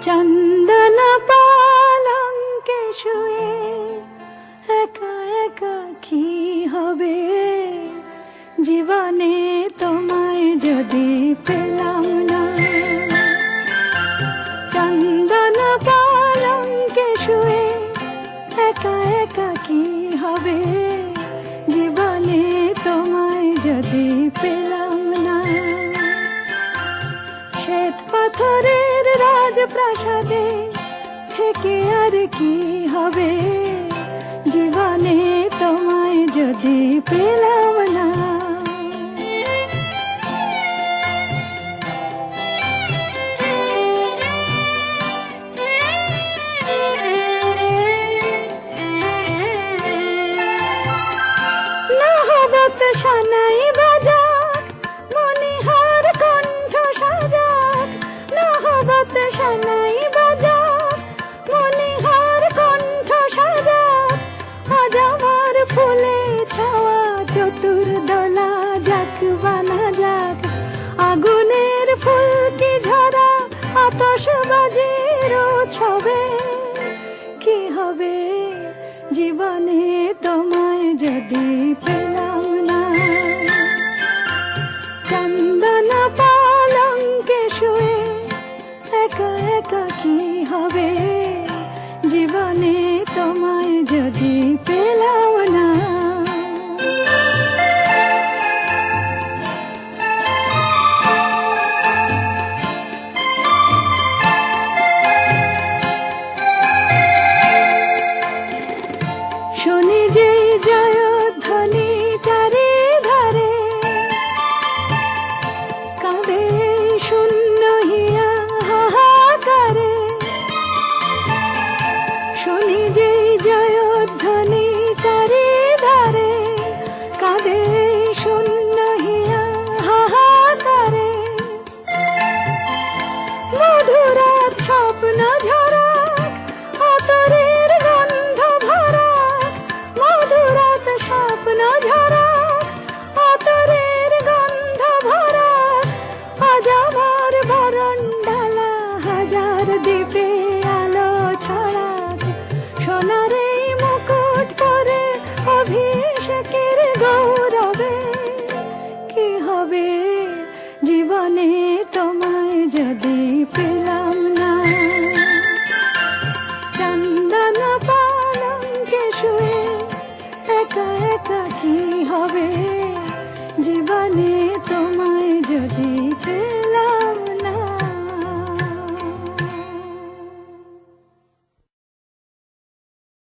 চন্দন পালঙ্কে শুয়ে একা একা কি হবে, জীবনে তোমায় যদি পেলাম না। চন্দন পালঙ্কে শুয়ে একা একা কি হবে, জীবনে তোমায় যদি পেলাম না। শ্বেত পাথরের রাজপ্রাসাদে থেকে আর কি হবে, জীবনে তোমায় যদি পেলাম না। নহবত সানাই বাজাক, মনিহার কণ্ঠ সাজাক। নহবত সানাই বাজাক, মনিহার কণ্ঠ সাজাক। আজ আমার ফুলে ছাওয়া চতুর্দোলা যাক বানা যাক। আগুনের ফুলকি ঝরা আতশবাজির উৎসবে কি হবে, জীবনে তোমায় যদি পেলাম না। চন্দন পালঙ্কে শুয়ে একা একা কি হবে, জীবনে তোমায় যদি পেলাম না। শুনি যে জয়ধ্বনি চারিধারে, কাঁদে শূন্য হিয়া হাহাকারে। শুনি যে জয়ধ্বনি চারিধারে, কাঁদে শূন্য হিয়া হাহাকারে। মধুরাত স্বপ্ন ঝরাক, আতরের গন্ধ ভরাক। মধুরাত স্বপ্ন ঝরাক, আতরের গন্ধ ভরাক। আজ আমার বরণডালা হাজার দ্বীপে আলো ছড়াক। সোনার এই মুকুট পরে অভিষেকের গৌরবে কি হবে, জীবনে তোমায় যদি পেলাম